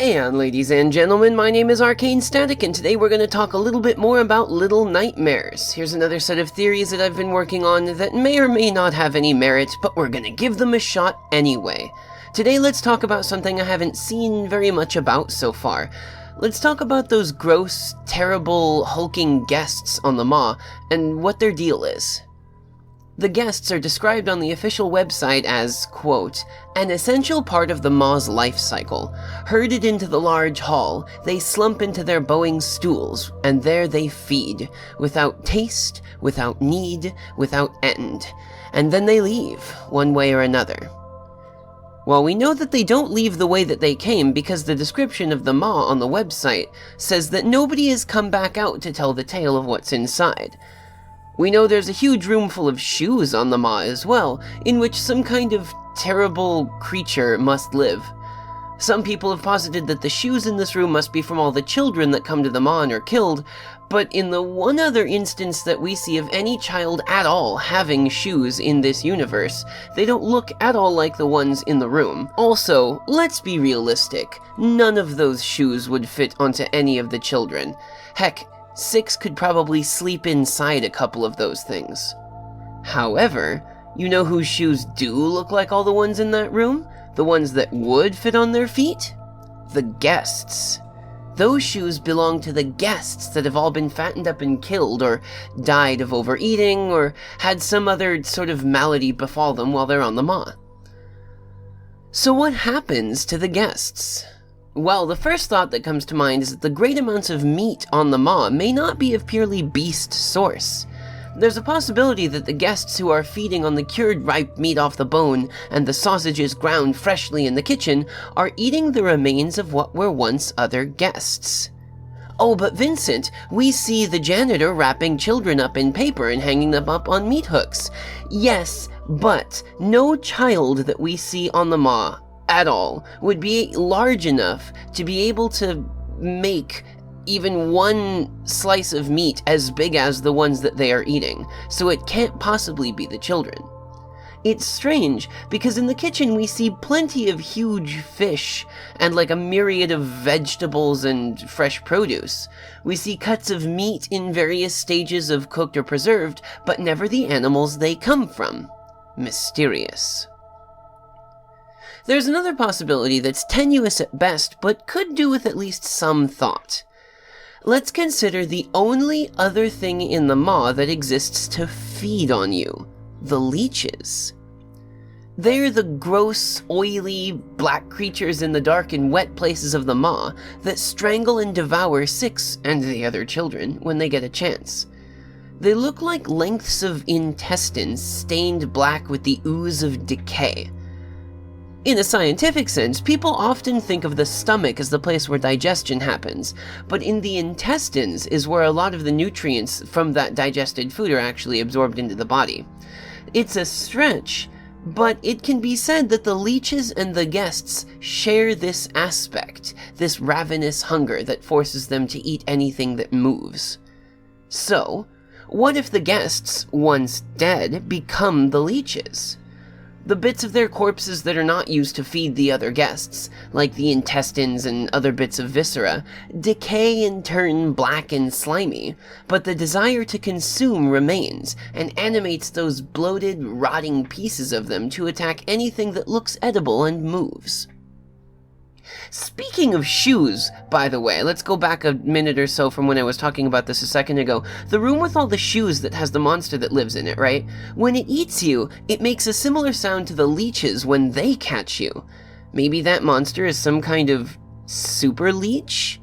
And ladies and gentlemen, my name is Arcane Static, and today we're going to talk a little bit more about Little Nightmares. Here's another set of theories that I've been working on that may or may not have any merit, but we're going to give them a shot anyway. Today let's talk about something I haven't seen very much about so far. Let's talk about those gross, terrible, hulking guests on the Maw, and what their deal is. The guests are described on the official website as, quote, an essential part of the Maw's life cycle. Herded into the large hall, they slump into their bowing stools, and there they feed, without taste, without need, without end. And then they leave, one way or another. Well, we know that they don't leave the way that they came because the description of the Maw on the website says that nobody has come back out to tell the tale of what's inside. We know there's a huge room full of shoes on the Maw as well, in which some kind of terrible creature must live. Some people have posited that the shoes in this room must be from all the children that come to the Maw and are killed, but in the one other instance that we see of any child at all having shoes in this universe, they don't look at all like the ones in the room. Also, let's be realistic, none of those shoes would fit onto any of the children. Heck, 6 could probably sleep inside a couple of those things. However, you know whose shoes do look like all the ones in that room? The ones that would fit on their feet? The guests. Those shoes belong to the guests that have all been fattened up and killed, or died of overeating, or had some other sort of malady befall them while they're on the Maw. So what happens to the guests? Well, the first thought that comes to mind is that the great amounts of meat on the Maw may not be of purely beast source. There's a possibility that the guests who are feeding on the cured ripe meat off the bone and the sausages ground freshly in the kitchen are eating the remains of what were once other guests. Oh, but Vincent, we see the janitor wrapping children up in paper and hanging them up on meat hooks. Yes, but no child that we see on the Maw at all would be large enough to be able to make even one slice of meat as big as the ones that they are eating, so it can't possibly be the children. It's strange, because in the kitchen we see plenty of huge fish and like a myriad of vegetables and fresh produce. We see cuts of meat in various stages of cooked or preserved, but never the animals they come from. Mysterious. There's another possibility that's tenuous at best, but could do with at least some thought. Let's consider the only other thing in the Maw that exists to feed on you: the leeches. They're the gross, oily, black creatures in the dark and wet places of the Maw that strangle and devour 6 and the other children when they get a chance. They look like lengths of intestines stained black with the ooze of decay. In a scientific sense, people often think of the stomach as the place where digestion happens, but in the intestines is where a lot of the nutrients from that digested food are actually absorbed into the body. It's a stretch, but it can be said that the leeches and the guests share this aspect, this ravenous hunger that forces them to eat anything that moves. So, what if the guests, once dead, become the leeches? The bits of their corpses that are not used to feed the other guests, like the intestines and other bits of viscera, decay and turn black and slimy, but the desire to consume remains, and animates those bloated, rotting pieces of them to attack anything that looks edible and moves. Speaking of shoes, by the way, let's go back a minute or so from when I was talking about this a second ago. The room with all the shoes that has the monster that lives in it, right? When it eats you, it makes a similar sound to the leeches when they catch you. Maybe that monster is some kind of super leech?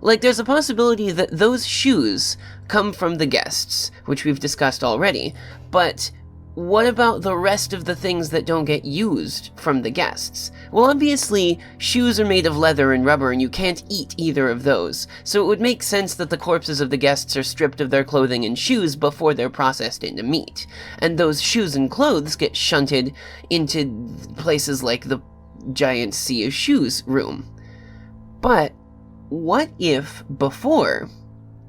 Like, there's a possibility that those shoes come from the guests, which we've discussed already, but what about the rest of the things that don't get used from the guests? Well, obviously, shoes are made of leather and rubber and you can't eat either of those, so it would make sense that the corpses of the guests are stripped of their clothing and shoes before they're processed into meat, and those shoes and clothes get shunted into places like the giant sea of shoes room. But what if before,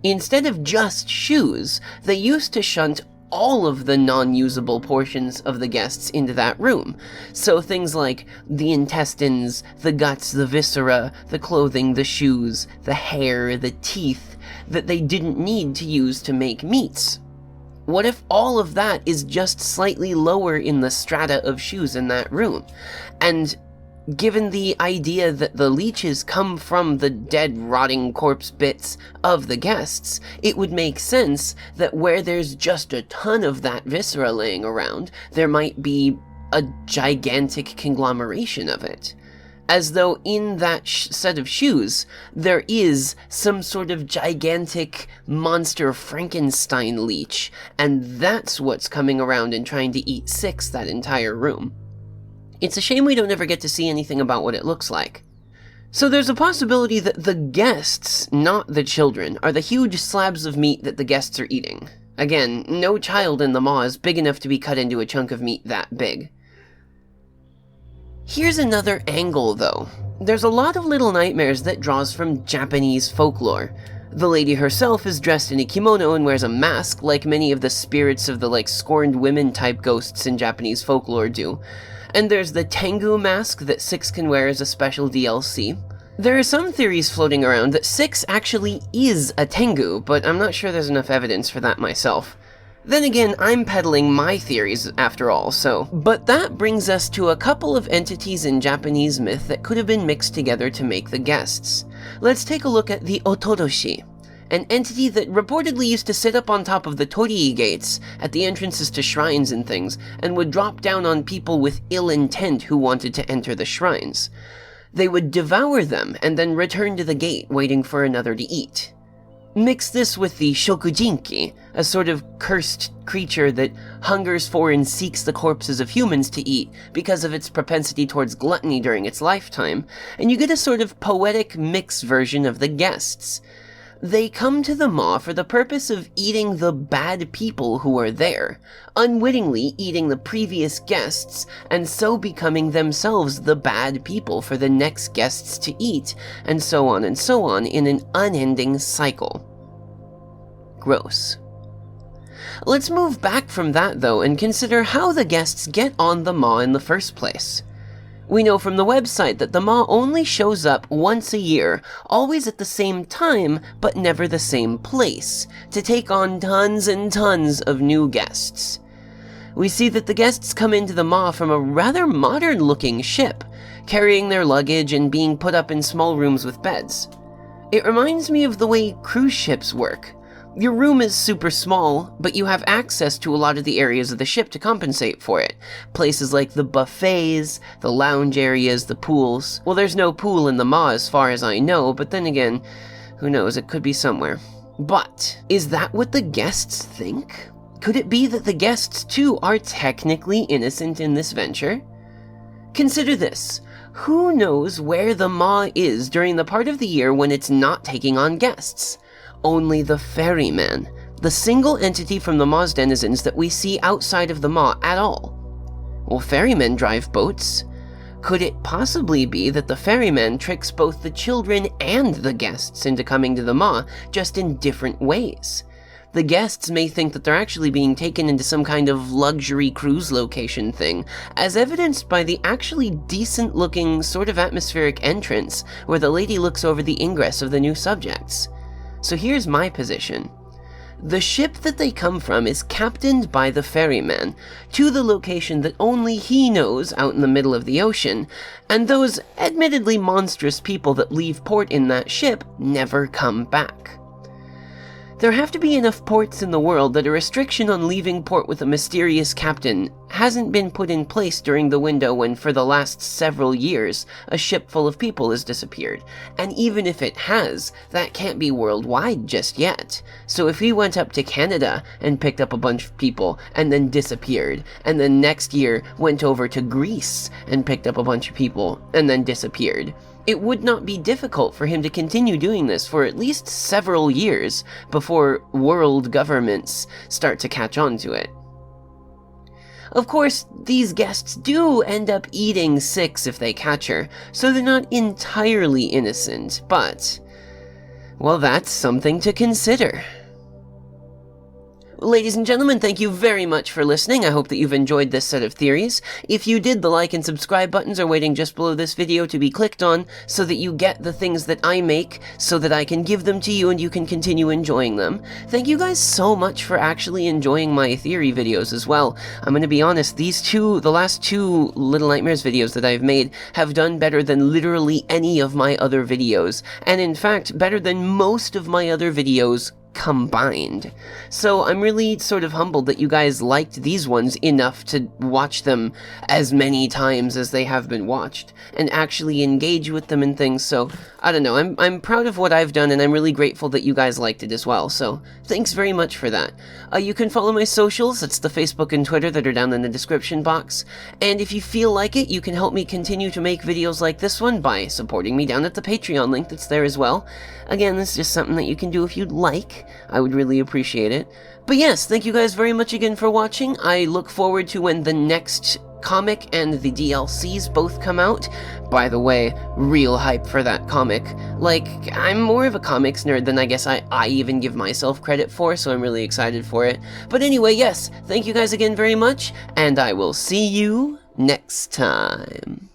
instead of just shoes, they used to shunt all of the non-usable portions of the guests into that room. So things like the intestines, the guts, the viscera, the clothing, the shoes, the hair, the teeth that they didn't need to use to make meats. What if all of that is just slightly lower in the strata of shoes in that room? And given the idea that the leeches come from the dead, rotting corpse bits of the guests, it would make sense that where there's just a ton of that viscera laying around, there might be a gigantic conglomeration of it. As though in that set of shoes, there is some sort of gigantic monster Frankenstein leech, and that's what's coming around and trying to eat six that entire room. It's a shame we don't ever get to see anything about what it looks like. So there's a possibility that the guests, not the children, are the huge slabs of meat that the guests are eating. Again, no child in the maw is big enough to be cut into a chunk of meat that big. Here's another angle, though. There's a lot of Little Nightmares that draws from Japanese folklore. The lady herself is dressed in a kimono and wears a mask, like many of the spirits of the scorned women type ghosts in Japanese folklore do. And there's the Tengu mask that Six can wear as a special DLC. There are some theories floating around that Six actually is a Tengu, but I'm not sure there's enough evidence for that myself. Then again, I'm peddling my theories after all, But that brings us to a couple of entities in Japanese myth that could have been mixed together to make the guests. Let's take a look at the Otoroshi, an entity that reportedly used to sit up on top of the torii gates at the entrances to shrines and things, and would drop down on people with ill intent who wanted to enter the shrines. They would devour them and then return to the gate, waiting for another to eat. Mix this with the Shokujinki, a sort of cursed creature that hungers for and seeks the corpses of humans to eat because of its propensity towards gluttony during its lifetime, and you get a sort of poetic mix version of the guests. They come to the maw for the purpose of eating the bad people who are there, unwittingly eating the previous guests, and so becoming themselves the bad people for the next guests to eat, and so on in an unending cycle. Gross. Let's move back from that, though, and consider how the guests get on the maw in the first place. We know from the website that the maw only shows up once a year, always at the same time, but never the same place, to take on tons and tons of new guests. We see that the guests come into the maw from a rather modern-looking ship, carrying their luggage and being put up in small rooms with beds. It reminds me of the way cruise ships work. Your room is super small, but you have access to a lot of the areas of the ship to compensate for it. Places like the buffets, the lounge areas, the pools. Well, there's no pool in the maw as far as I know, but then again, who knows, it could be somewhere. But, is that what the guests think? Could it be that the guests too are technically innocent in this venture? Consider this. Who knows where the maw is during the part of the year when it's not taking on guests? Only the Ferryman, the single entity from the maw's denizens that we see outside of the maw at all. Well, ferrymen drive boats. Could it possibly be that the ferryman tricks both the children and the guests into coming to the maw, just in different ways? The guests may think that they're actually being taken into some kind of luxury cruise location thing, as evidenced by the actually decent-looking, sort of atmospheric entrance where the lady looks over the ingress of the new subjects. So here's my position. The ship that they come from is captained by the ferryman to the location that only he knows out in the middle of the ocean, and those admittedly monstrous people that leave port in that ship never come back. There have to be enough ports in the world that a restriction on leaving port with a mysterious captain hasn't been put in place during the window when, for the last several years, a ship full of people has disappeared. And even if it has, that can't be worldwide just yet. So if we went up to Canada and picked up a bunch of people and then disappeared, and then next year went over to Greece and picked up a bunch of people and then disappeared, it would not be difficult for him to continue doing this for at least several years before world governments start to catch on to it. Of course, these guests do end up eating Six if they catch her, so they're not entirely innocent, but, well, that's something to consider. Ladies and gentlemen, thank you very much for listening. I hope that you've enjoyed this set of theories. If you did, the like and subscribe buttons are waiting just below this video to be clicked on so that you get the things that I make so that I can give them to you and you can continue enjoying them. Thank you guys so much for actually enjoying my theory videos as well. I'm gonna be honest, the last two Little Nightmares videos that I've made have done better than literally any of my other videos, and in fact, better than most of my other videos combined. So I'm really sort of humbled that you guys liked these ones enough to watch them as many times as they have been watched and actually engage with them and things. So I don't know, I'm proud of what I've done, and I'm really grateful that you guys liked it as well. So thanks very much for that. You can follow my socials. It's the Facebook and Twitter that are down in the description box. And if you feel like it, you can help me continue to make videos like this one by supporting me down at the Patreon link that's there as well. Again, this is just something that you can do if you'd like. I would really appreciate it. But yes, thank you guys very much again for watching. I look forward to when the next comic and the DLCs both come out. By the way, real hype for that comic. Like, I'm more of a comics nerd than I guess I even give myself credit for, so I'm really excited for it. But anyway, yes, thank you guys again very much, and I will see you next time.